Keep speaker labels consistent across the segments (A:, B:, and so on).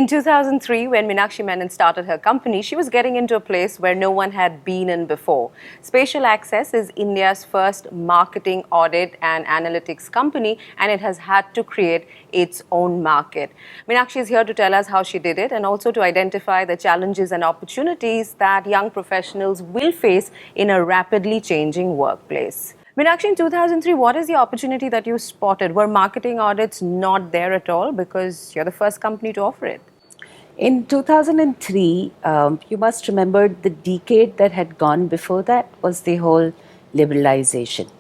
A: In 2003, when Meenakshi Menon started her company, she was getting into a place where no one had been in before. Spatial Access is India's first marketing, audit and analytics company, and it has had to create its own market. Meenakshi is here to tell us how she did it and also to identify the challenges and opportunities that young professionals will face in a rapidly changing workplace. Meenakshi, in 2003, what is the opportunity that you spotted? Were marketing audits not there at all because you're the first company to offer it?
B: In 2003, you must remember the decade that had gone before that was the whole liberalization.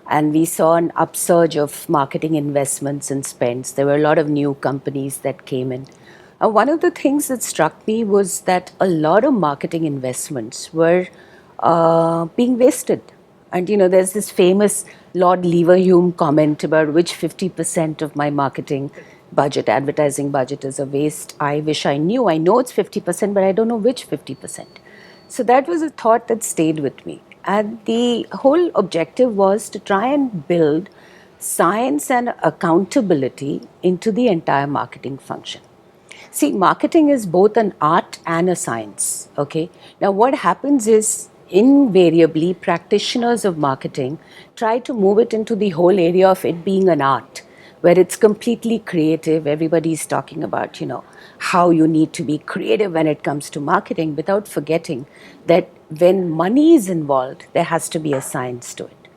B: And we saw an upsurge of marketing investments and spends. There were a lot of new companies that came in. One of the things that struck me was that a lot of marketing investments were being wasted. And there's this famous Lord Leverhulme comment about which 50% of my marketing budget, advertising budget is a waste. I wish I knew. I know it's 50%, but I don't know which 50%. So that was a thought that stayed with me. And the whole objective was to try and build science and accountability into the entire marketing function. See, marketing is both an art and a science, okay? Now, what happens is, invariably, practitioners of marketing try to move it into the whole area of it being an art, where it's completely creative. Everybody's talking about, how you need to be creative when it comes to marketing, without forgetting that when money is involved, there has to be a science to it.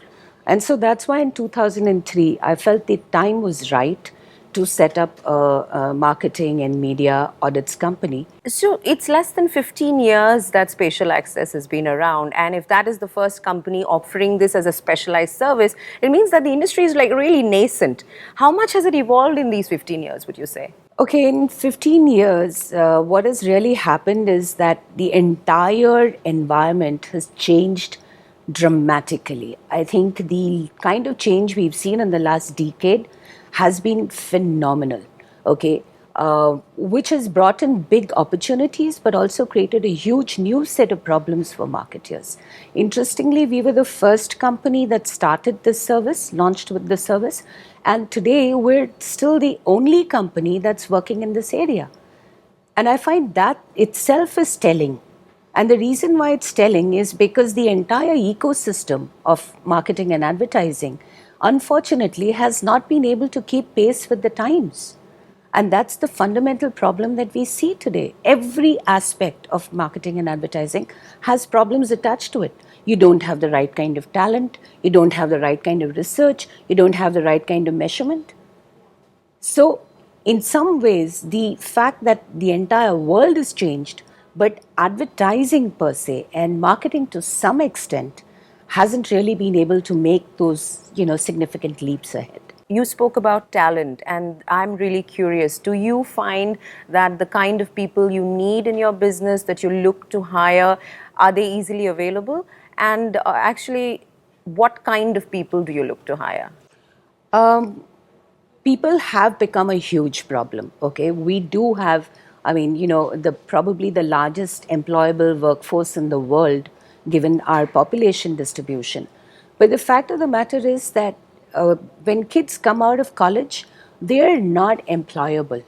B: And so that's why in 2003, I felt the time was right to set up a marketing and media audits company.
A: So it's less than 15 years that Spatial Access has been around, and if that is the first company offering this as a specialized service, it means that the industry is like really nascent. How much has it evolved in these 15 years, would you say?
B: Okay, in 15 years, what has really happened is that the entire environment has changed dramatically. I think the kind of change we've seen in the last decade has been phenomenal, okay, which has brought in big opportunities but also created a huge new set of problems for marketers. Interestingly, we were the first company that started this service, launched with this service, and today we're still the only company that's working in this area. And I find that itself is telling. And the reason why it's telling is because the entire ecosystem of marketing and advertising, unfortunately, has not been able to keep pace with the times. And that's the fundamental problem that we see today. Every aspect of marketing and advertising has problems attached to it. You don't have the right kind of talent, you don't have the right kind of research, you don't have the right kind of measurement. So, in some ways, the fact that the entire world has changed, but advertising per se and marketing to some extent hasn't really been able to make those, significant leaps ahead.
A: You spoke about talent, and I'm really curious. Do you find that the kind of people you need in your business that you look to hire, are they easily available? And actually, what kind of people do you look to hire?
B: People have become a huge problem, okay? We do have, probably the largest employable workforce in the world given our population distribution. But the fact of the matter is that when kids come out of college, they're not employable.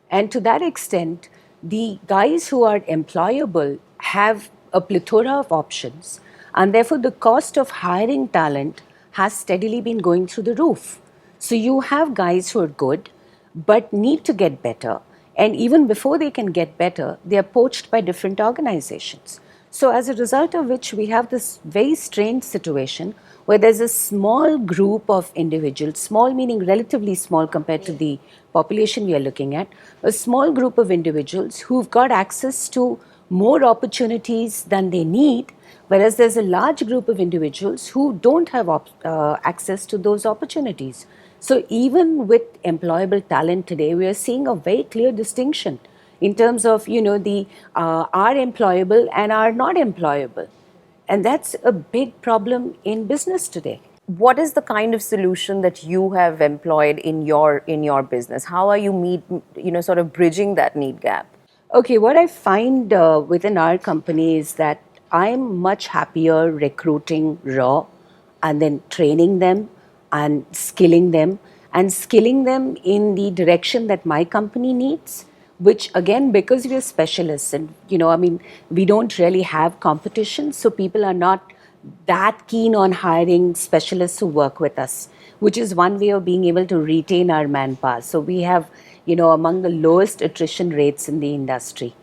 B: And to that extent, the guys who are employable have a plethora of options, and therefore the cost of hiring talent has steadily been going through the roof. So you have guys who are good but need to get better, and even before they can get better, they are poached by different organizations. So as a result of which, we have this very strange situation where there's a small group of individuals, small meaning relatively small compared to the population we are looking at, a small group of individuals who've got access to more opportunities than they need, whereas there's a large group of individuals who don't have access to those opportunities. So even with employable talent today, we are seeing a very clear distinction in terms of, the are employable and are not employable. And that's a big problem in business today.
A: What is the kind of solution that you have employed in your business? How are you sort of bridging that need gap?
B: Okay, what I find within our company is that I'm much happier recruiting raw and then training them and skilling them in the direction that my company needs, which again, because we're specialists and, I mean, we don't really have competition, so people are not that keen on hiring specialists who work with us, which is one way of being able to retain our manpower. So we have, among the lowest attrition rates in the industry.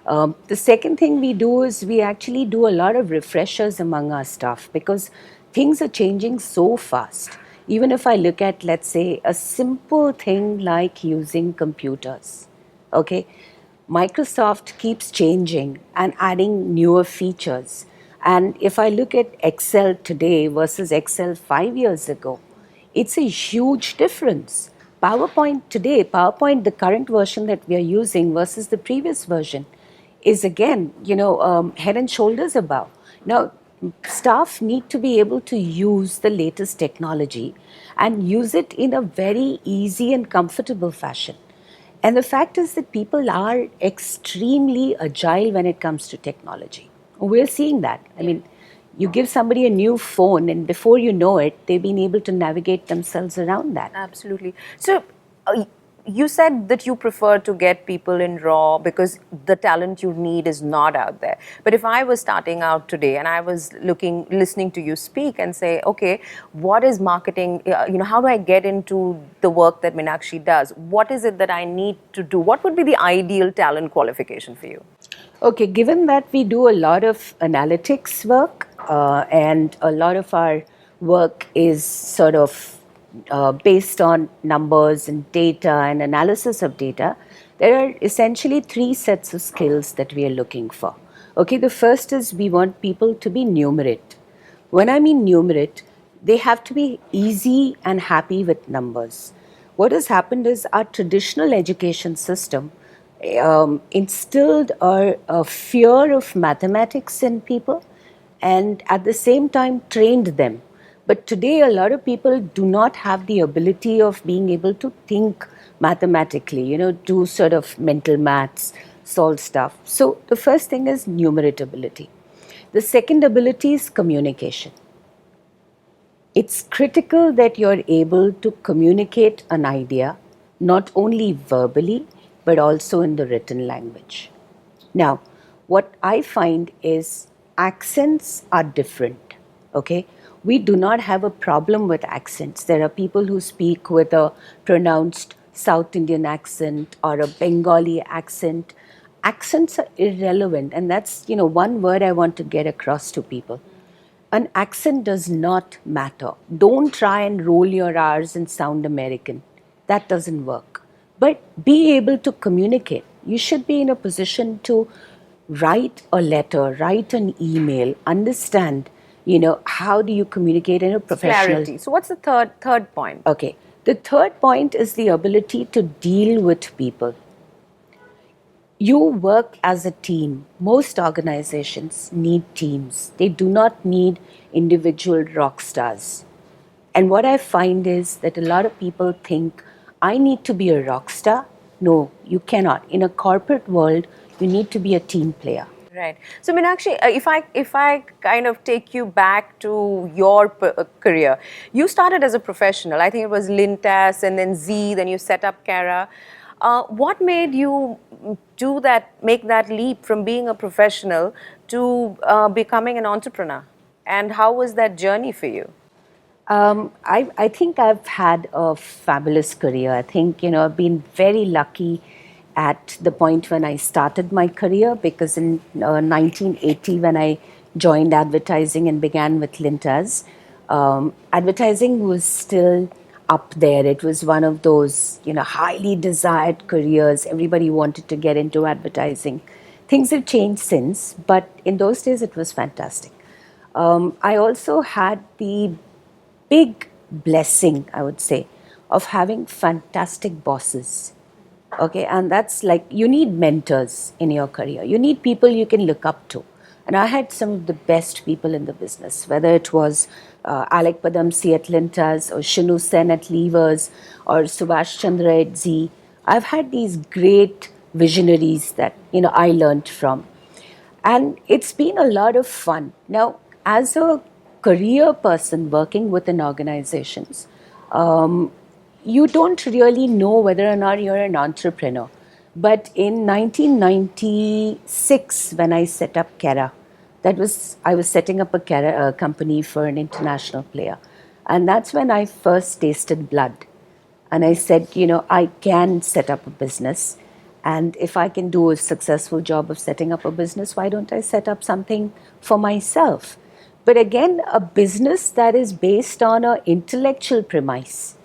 B: The second thing we do is we actually do a lot of refreshers among our staff because things are changing so fast. Even if I look at, let's say, a simple thing like using computers, okay? Microsoft keeps changing and adding newer features. And if I look at Excel today versus Excel 5 years ago, it's a huge difference. PowerPoint today, PowerPoint, the current version that we are using versus the previous version, is again, head and shoulders above. Now, staff need to be able to use the latest technology and use it in a very easy and comfortable fashion. And the fact is that people are extremely agile when it comes to technology. We're seeing that. I mean, you give somebody a new phone, and before you know it, they've been able to navigate themselves around that.
A: Absolutely. So, you said that you prefer to get people in raw because the talent you need is not out there. But if I was starting out today and I was listening to you speak and say, okay, what is marketing? How do I get into the work that Meenakshi does? What is it that I need to do? What would be the ideal talent qualification for you?
B: Okay, given that we do a lot of analytics work and a lot of our work is sort of based on numbers and data and analysis of data, there are essentially three sets of skills that we are looking for. Okay, the first is we want people to be numerate. When I mean numerate, they have to be easy and happy with numbers. What has happened is our traditional education system instilled a fear of mathematics in people and at the same time trained them. But today, a lot of people do not have the ability of being able to think mathematically, do sort of mental maths, solve stuff. So the first thing is numerate ability. The second ability is communication. It's critical that you're able to communicate an idea, not only verbally, but also in the written language. Now, what I find is accents are different, okay? We do not have a problem with accents. There are people who speak with a pronounced South Indian accent or a Bengali accent. Accents are irrelevant, and that's, one word I want to get across to people. An accent does not matter. Don't try and roll your R's and sound American. That doesn't work. But be able to communicate. You should be in a position to write a letter, write an email, understand, how do you communicate in a professional...
A: Clarity. So what's the third point?
B: Okay. The third point is the ability to deal with people. You work as a team. Most organizations need teams. They do not need individual rock stars. And what I find is that a lot of people think, I need to be a rock star. No, you cannot. In a corporate world, you need to be a team player.
A: Right. So Meenakshi, if I kind of take you back to your career, you started as a professional. I think it was Lintas and then Z, then you set up Cara. What made you make that leap from being a professional to becoming an entrepreneur? And how was that journey for you?
B: I think I've had a fabulous career. I think, I've been very lucky at the point when I started my career, because in 1980, when I joined advertising and began with Lintas, advertising was still up there. It was one of those, highly desired careers. Everybody wanted to get into advertising. Things have changed since, but in those days it was fantastic. I also had the big blessing, I would say, of having fantastic bosses. Okay, and that's like, you need mentors in your career. You need people you can look up to. And I had some of the best people in the business, whether it was Alec Padamsi at Lintas or Shinu Sen at Levers or Subhash Chandra at Z. I've had these great visionaries that, I learned from. And it's been a lot of fun. Now, as a career person working within organizations, you don't really know whether or not you're an entrepreneur. But in 1996, when I set up Kera, I was setting up a Kera company for an international player. And that's when I first tasted blood. And I said, I can set up a business. And if I can do a successful job of setting up a business, why don't I set up something for myself? But again, a business that is based on an intellectual premise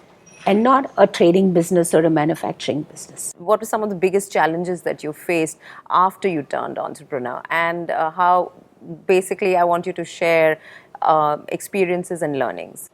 B: and not a trading business or a manufacturing business.
A: What were some of the biggest challenges that you faced after you turned entrepreneur, and how, basically, I want you to share experiences and learnings.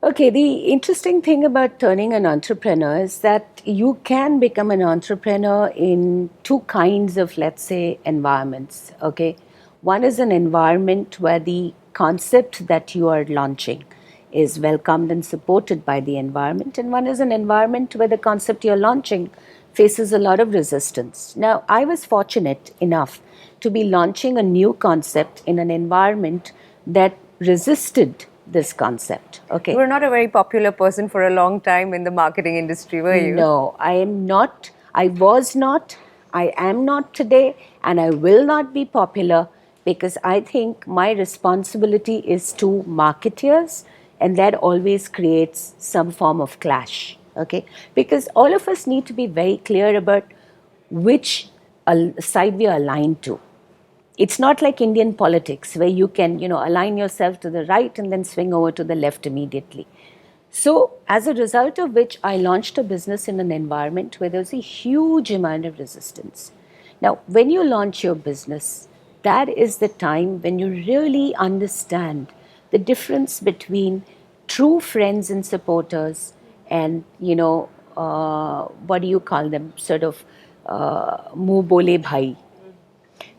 B: Okay, the interesting thing about turning an entrepreneur is that you can become an entrepreneur in two kinds of, let's say, environments. Okay, one is an environment where the concept that you are launching is welcomed and supported by the environment, and one is an environment where the concept you're launching faces a lot of resistance. Now, I was fortunate enough to be launching a new concept in an environment that resisted this concept. Okay.
A: You were not a very popular person for a long time in the marketing industry, were you?
B: No, I am not. I was not. I am not today, and I will not be popular because I think my responsibility is to marketeers, and that always creates some form of clash. Okay, because all of us need to be very clear about which side we are aligned to. It's not like Indian politics where you can, align yourself to the right and then swing over to the left immediately. So, as a result of which, I launched a business in an environment where there was a huge amount of resistance. Now, when you launch your business, that is the time when you really understand the difference between true friends and supporters and, what do you call them? Sort of, muh bole bhai.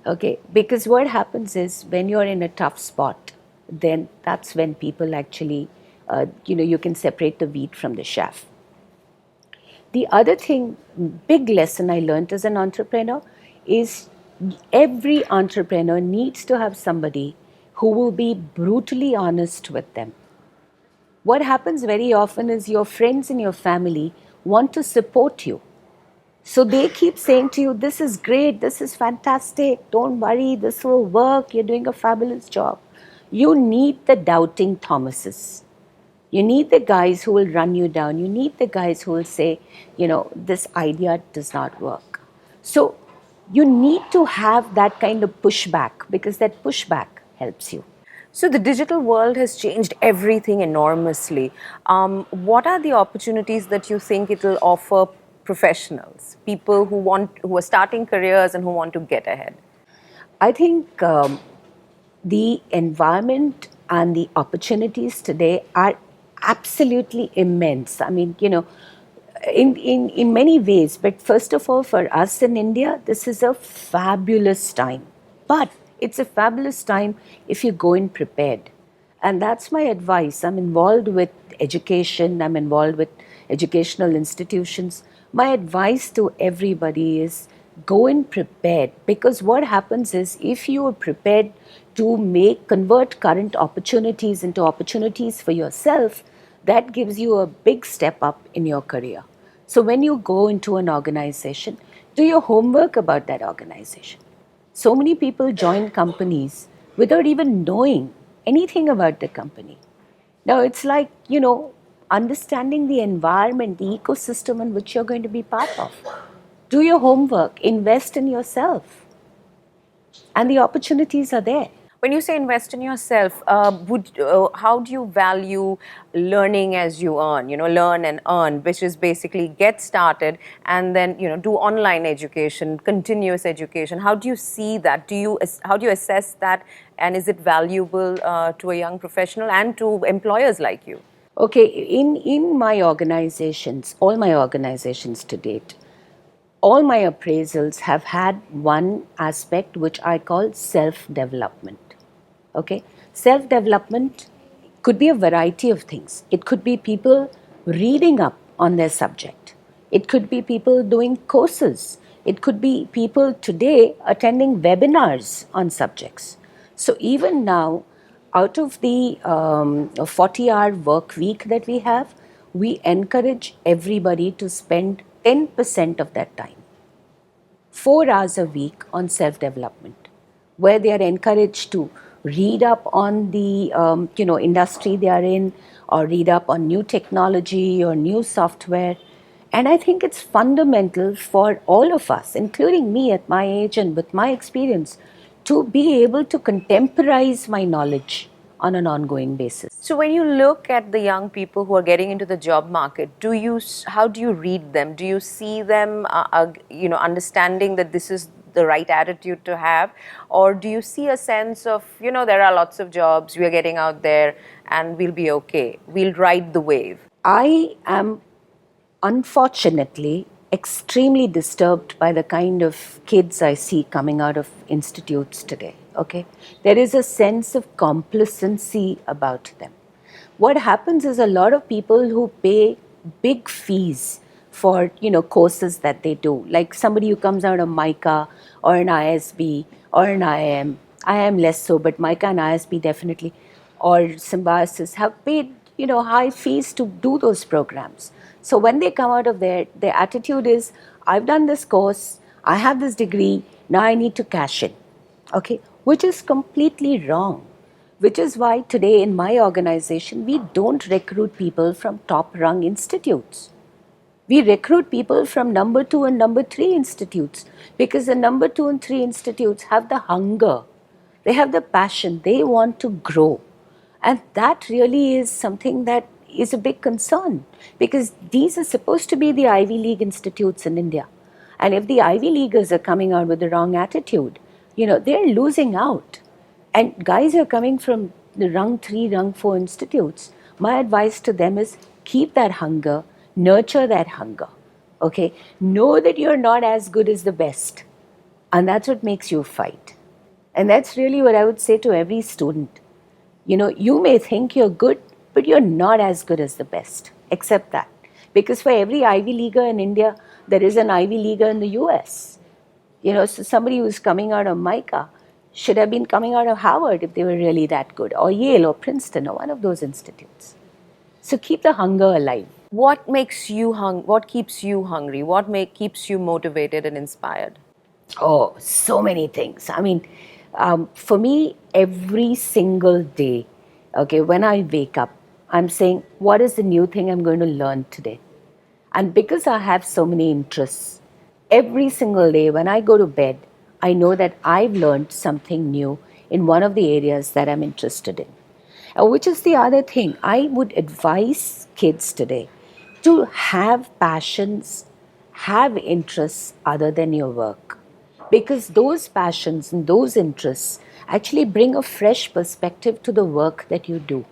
B: Okay, because what happens is when you're in a tough spot, then that's when people actually, you can separate the wheat from the chaff. The other thing, big lesson I learned as an entrepreneur is every entrepreneur needs to have somebody who will be brutally honest with them. What happens very often is your friends and your family want to support you. So they keep saying to you, this is great, this is fantastic, don't worry, this will work, you're doing a fabulous job. You need the doubting Thomases. You need the guys who will run you down. You need the guys who will say, this idea does not work. So you need to have that kind of pushback because that pushback helps you.
A: So the digital world has changed everything enormously. What are the opportunities that you think it will offer professionals, people who are starting careers and who want to get ahead?
B: I think the environment and the opportunities today are absolutely immense. I mean, in many ways, but first of all, for us in India, this is a fabulous time. But it's a fabulous time if you go in prepared. And that's my advice. I'm involved with education, I'm involved with educational institutions. My advice to everybody is go in prepared, because what happens is if you are prepared to convert current opportunities into opportunities for yourself, that gives you a big step up in your career. So when you go into an organization, do your homework about that organization. So many people join companies without even knowing anything about the company. Now it's like, understanding the environment, the ecosystem in which you're going to be part of. Do your homework, invest in yourself, and the opportunities are there.
A: When you say invest in yourself, how do you value learning as you earn? Learn and earn, which is basically get started and then do online education, continuous education. How do you see that? How do you assess that, and is it valuable to a young professional and to employers like you?
B: Okay, in my organizations, all my organizations to date, all my appraisals have had one aspect which I call self-development. Okay, self-development could be a variety of things. It could be people reading up on their subject. It could be people doing courses. It could be people today attending webinars on subjects. So even now, out of the 40-hour work week that we have, we encourage everybody to spend 10% of that time 4 hours a week on self-development, where they are encouraged to read up on the industry they are in, or read up on new technology or new software. And I think it's fundamental for all of us, including me at my age and with my experience, to be able to contemporize my knowledge on an ongoing basis.
A: So when you look at the young people who are getting into the job market, how do you read them? Do you see them, understanding that this is the right attitude to have, or do you see a sense of, there are lots of jobs, we are getting out there, and we'll be okay, we'll ride the wave?
B: I am unfortunately extremely disturbed by the kind of kids I see coming out of institutes today. Okay, there is a sense of complacency about them. What happens is a lot of people who pay big fees for courses that they do, like somebody who comes out of MICA or an ISB or an IIM less so, but MICA and ISB definitely, or Symbiosis, have paid high fees to do those programs. So when they come out of there, their attitude is, I've done this course, I have this degree, now I need to cash in. Okay, which is completely wrong. Which is why today in my organization, we don't recruit people from top rung institutes. We recruit people from number 2 and number 3 institutes, because the number 2 and 3 institutes have the hunger, they have the passion, they want to grow. And that really is something that is a big concern, because these are supposed to be the Ivy League institutes in India. And if the Ivy Leaguers are coming out with the wrong attitude, they're losing out. And guys who are coming from the rung 3, rung 4 institutes, my advice to them is keep that hunger, nurture that hunger. Okay? Know that you're not as good as the best. And that's what makes you fight. And that's really what I would say to every student. You may think you're good, but you're not as good as the best. Accept that. Because for every Ivy Leaguer in India, there is an Ivy Leaguer in the US. So somebody who's coming out of MICA should have been coming out of Harvard if they were really that good, or Yale or Princeton or one of those institutes. So keep the hunger alive.
A: What makes you what keeps you hungry? What keeps you motivated and inspired?
B: Oh, so many things. I mean, for me, every single day, okay, when I wake up, I'm saying, what is the new thing I'm going to learn today? And because I have so many interests, every single day when I go to bed, I know that I've learned something new in one of the areas that I'm interested in. Which is the other thing. I would advise kids today to have passions, have interests other than your work. Because those passions and those interests actually bring a fresh perspective to the work that you do.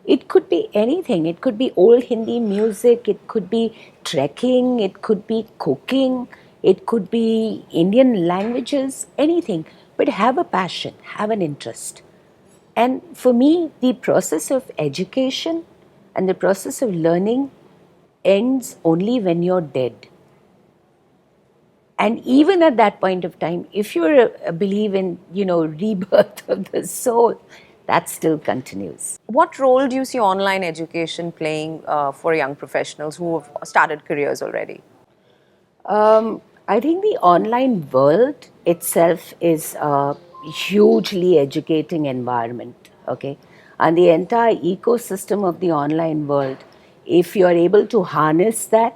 B: It could be anything. It could be old Hindi music, it could be trekking, it could be cooking, it could be Indian languages, anything. But have a passion, have an interest. And for me, the process of education and the process of learning ends only when you're dead. And even at that point of time, if you believe in, rebirth of the soul, that still continues.
A: What role do you see online education playing for young professionals who have started careers already?
B: I think the online world itself is a hugely educating environment, okay? And the entire ecosystem of the online world, if you're able to harness that,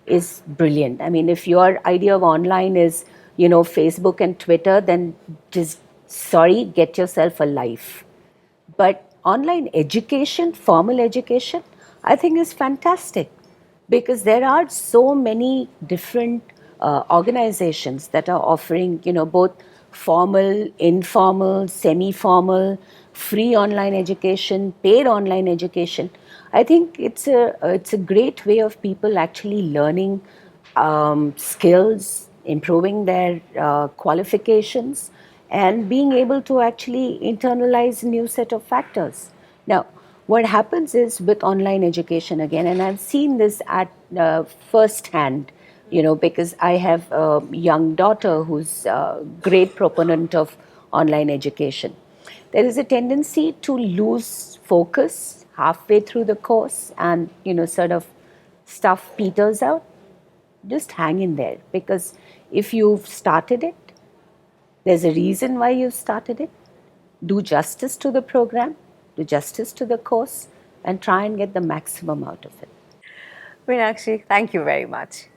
B: is brilliant. I mean, if your idea of online is, Facebook and Twitter, then just, get yourself a life. But online education, formal education, I think is fantastic, because there are so many different organizations that are offering, both formal, informal, semi-formal, free online education, paid online education. I think it's a great way of people actually learning skills, improving their qualifications, and being able to actually internalize a new set of factors. Now, what happens is with online education again, and I've seen this at first hand, because I have a young daughter who's a great proponent of online education. There is a tendency to lose focus halfway through the course, and sort of stuff peters out. just hang in there, because if you've started it, there's a reason why you've started it. Do justice to the program, do justice to the course, and try and get the maximum out of it.
A: Meenakshi, thank you very much.